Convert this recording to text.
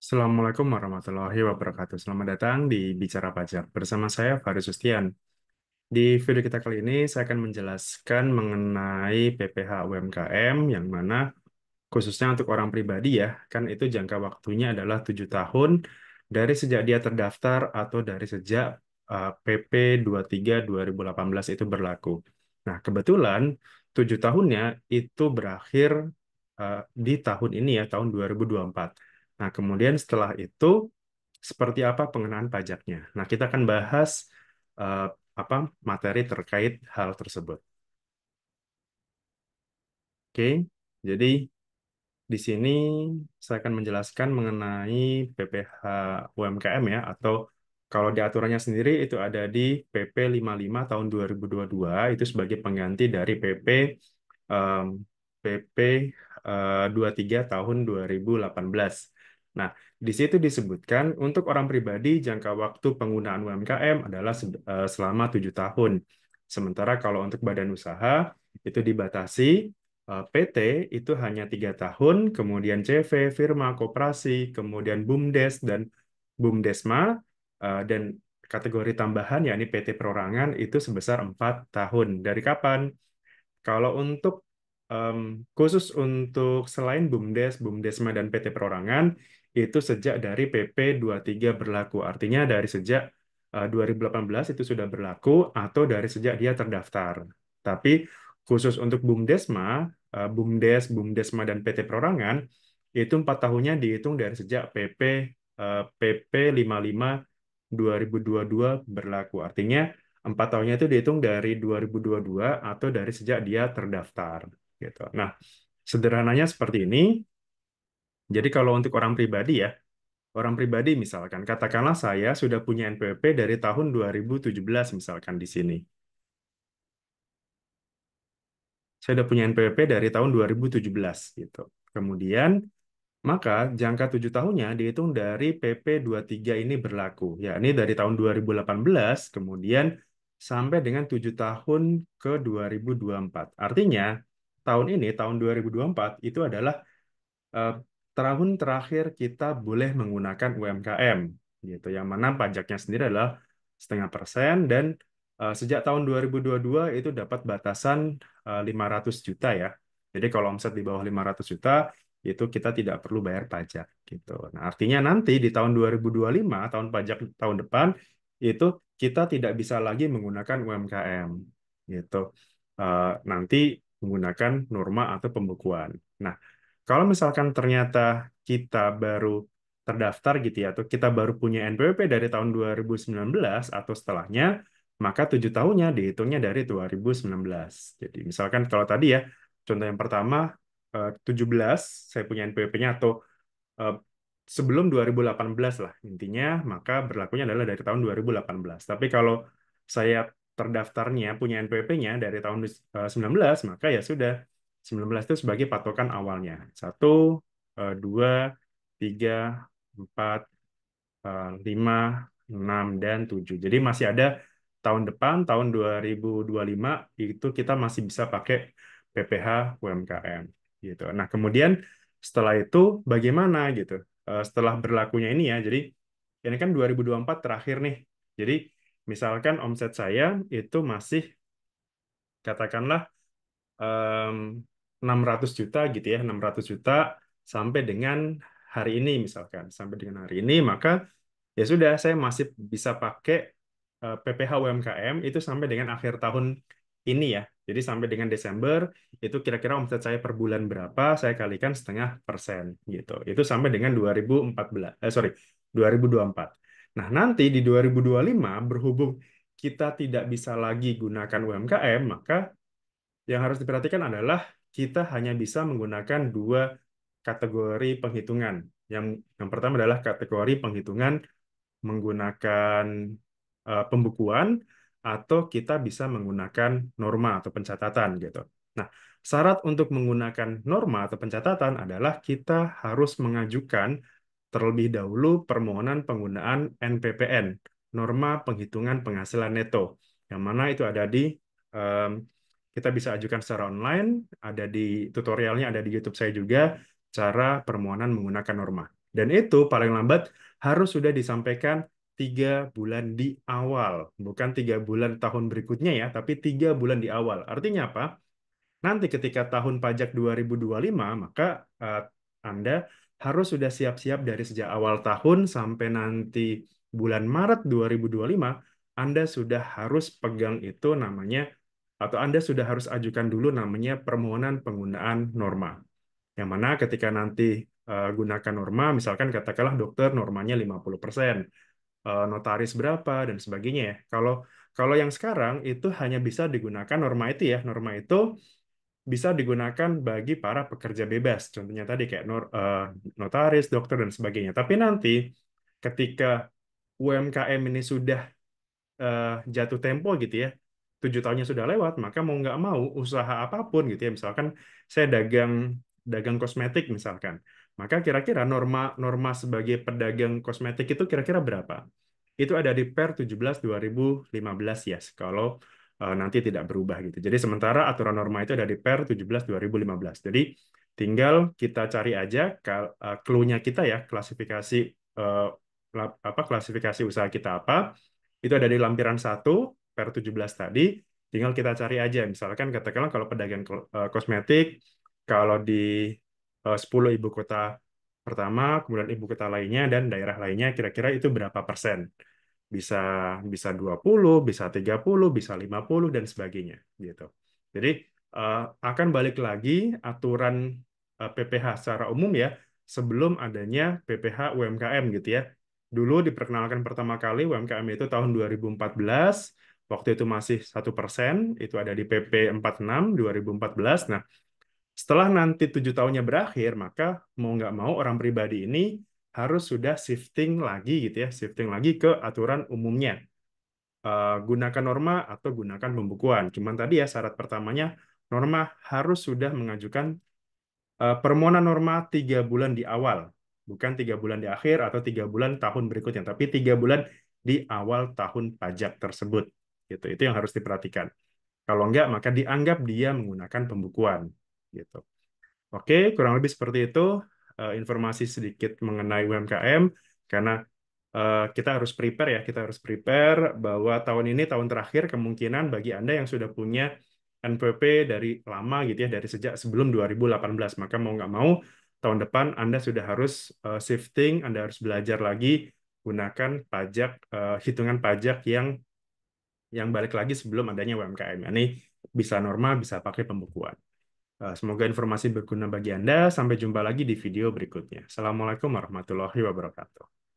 Assalamualaikum warahmatullahi wabarakatuh. Selamat datang di Bicara Pajak. Bersama saya Faris Sustian. Di video kita kali ini saya akan menjelaskan mengenai PPh UMKM yang mana khususnya untuk orang pribadi ya, kan itu jangka waktunya adalah 7 tahun dari sejak dia terdaftar atau dari sejak PP 23 2018 itu berlaku. Nah, kebetulan 7 tahunnya itu berakhir di tahun ini ya, tahun 2024. Nah, kemudian setelah itu seperti apa pengenaan pajaknya. Nah, kita akan bahas eh, apa materi terkait hal tersebut. Oke, jadi di sini saya akan menjelaskan mengenai PPh UMKM ya, atau kalau di aturannya sendiri itu ada di PP 55 tahun 2022 itu sebagai pengganti dari em, PP 23 tahun 2018. Nah, di situ disebutkan untuk orang pribadi jangka waktu penggunaan UMKM adalah selama 7 tahun. Sementara kalau untuk badan usaha itu dibatasi PT itu hanya 3 tahun, kemudian CV, firma, koperasi, kemudian BUMDes dan BUMDesma, dan kategori tambahan yakni PT Perorangan itu sebesar 4 tahun. Dari kapan? Kalau untuk em, khusus untuk selain BUMDes, BUMDesma, dan PT Perorangan, itu sejak dari PP 23 berlaku. Artinya dari sejak 2018 itu sudah berlaku atau dari sejak dia terdaftar. Tapi khusus untuk BUMDesma, BUMDesma, dan PT Perorangan, itu 4 tahunnya dihitung dari sejak PP 55 2022 berlaku. Artinya 4 tahunnya itu dihitung dari 2022 atau dari sejak dia terdaftar. Gitu. Nah, sederhananya seperti ini. Jadi kalau untuk orang pribadi ya, orang pribadi misalkan, katakanlah saya sudah punya NPWP dari tahun 2017 misalkan di sini. Saya sudah punya NPWP dari tahun 2017 gitu. Kemudian maka jangka 7 tahunnya dihitung dari PP 23 ini berlaku, yakni dari tahun 2018 kemudian sampai dengan 7 tahun ke 2024. Artinya tahun ini, tahun 2024 itu adalah eh, tahun terakhir kita boleh menggunakan UMKM, gitu. Yang mana pajaknya sendiri adalah 0,5% dan sejak tahun 2022 itu dapat batasan 500 juta ya. Jadi kalau omset di bawah 500 juta itu kita tidak perlu bayar pajak gitu. Nah, artinya nanti di tahun 2025, tahun pajak tahun depan itu kita tidak bisa lagi menggunakan UMKM gitu. Nanti menggunakan norma atau pembukuan. Nah, kalau misalkan ternyata kita baru terdaftar gitu ya, atau kita baru punya NPWP dari tahun 2019 atau setelahnya, maka 7 tahunnya dihitungnya dari 2019. Jadi misalkan kalau tadi ya, contoh yang pertama, 17, saya punya NPWP-nya atau eh, sebelum 2018 lah intinya, maka berlakunya adalah dari tahun 2018. Tapi kalau saya terdaftarnya punya NPWP-nya dari tahun 19, maka ya sudah 19 itu sebagai patokan awalnya. Satu, dua, tiga, empat, lima, enam, dan tujuh. Jadi masih ada tahun depan, tahun 2025 itu kita masih bisa pakai PPh UMKM gitu. Nah, kemudian setelah itu bagaimana gitu? Setelah berlakunya ini ya. Jadi ini kan 2024 terakhir nih. Jadi misalkan omset saya itu masih katakanlah em, 600 juta gitu ya, 600 juta sampai dengan hari ini misalkan. Sampai dengan hari ini maka ya sudah saya masih bisa pakai PPh UMKM itu sampai dengan akhir tahun ini ya. Jadi sampai dengan Desember itu kira-kira omset saya per bulan berapa saya kalikan 0,5% gitu. Itu sampai dengan 2014 sorry 2024. Nah, nanti di 2025 berhubung kita tidak bisa lagi gunakan UMKM, maka yang harus diperhatikan adalah kita hanya bisa menggunakan dua kategori penghitungan. Yang pertama adalah kategori penghitungan menggunakan pembukuan atau kita bisa menggunakan norma atau pencatatan gitu. Nah, syarat untuk menggunakan norma atau pencatatan adalah kita harus mengajukan terlebih dahulu permohonan penggunaan NPPN, norma penghitungan penghasilan neto, yang mana itu ada di em, kita bisa ajukan secara online, ada di tutorialnya, ada di YouTube saya juga cara permohonan menggunakan norma. Dan itu paling lambat harus sudah disampaikan 3 bulan di awal, bukan 3 bulan tahun berikutnya ya, tapi 3 bulan di awal. Artinya apa? Nanti ketika tahun pajak 2025, maka eh, Anda harus sudah siap-siap dari sejak awal tahun sampai nanti bulan Maret 2025, Anda sudah harus pegang itu namanya, atau Anda sudah harus ajukan dulu namanya permohonan penggunaan norma. Yang mana ketika nanti gunakan norma, misalkan katakanlah dokter normanya 50%, notaris berapa, dan sebagainya ya. Kalau kalau yang sekarang itu hanya bisa digunakan norma itu ya, norma itu bisa digunakan bagi para pekerja bebas. Contohnya tadi kayak notaris, dokter, dan sebagainya. Tapi nanti ketika UMKM ini sudah eh, jatuh tempo gitu ya, 7 tahunnya sudah lewat, maka mau nggak mau usaha apapun gitu ya, misalkan saya dagang dagang kosmetik misalkan, maka kira-kira norma norma sebagai pedagang kosmetik itu kira-kira berapa? Itu ada di Per 17 2015 ya, kalau nanti tidak berubah gitu. Jadi sementara aturan norma itu ada di Per 17 2015. Jadi tinggal kita cari aja clue-nya kita ya, klasifikasi eh, klasifikasi usaha kita apa, itu ada di lampiran 1 per 17 tadi. Tinggal kita cari aja. Misalkan katakanlah kalau pedagang kosmetik, kalau di 10 ibu kota pertama, kemudian ibu kota lainnya dan daerah lainnya, kira-kira itu berapa persen? Bisa bisa 20, bisa 30, bisa 50 dan sebagainya gitu. Jadi akan balik lagi aturan PPh secara umum ya, sebelum adanya PPh UMKM gitu ya. Dulu diperkenalkan pertama kali UMKM itu tahun 2014, waktu itu masih 1%, itu ada di PP 46 2014. Nah, setelah nanti 7 tahunnya berakhir, maka mau nggak mau orang pribadi ini harus sudah shifting lagi gitu ya, shifting lagi ke aturan umumnya. Gunakan norma atau gunakan pembukuan. Cuman tadi ya syarat pertamanya norma harus sudah mengajukan permohonan norma 3 bulan di awal, bukan 3 bulan di akhir atau 3 bulan tahun berikutnya, tapi 3 bulan di awal tahun pajak tersebut. Gitu. Itu yang harus diperhatikan. Kalau enggak, maka dianggap dia menggunakan pembukuan. Gitu. Oke, kurang lebih seperti itu informasi sedikit mengenai UMKM, karena kita harus prepare ya, kita harus prepare bahwa tahun ini tahun terakhir kemungkinan bagi Anda yang sudah punya NPWP dari lama gitu ya, dari sejak sebelum 2018, maka mau nggak mau tahun depan Anda sudah harus shifting, Anda harus belajar lagi gunakan pajak hitungan pajak yang balik lagi sebelum adanya UMKM. Ini bisa normal, bisa pakai pembukuan. Semoga informasi berguna bagi Anda. Sampai jumpa lagi di video berikutnya. Assalamualaikum warahmatullahi wabarakatuh.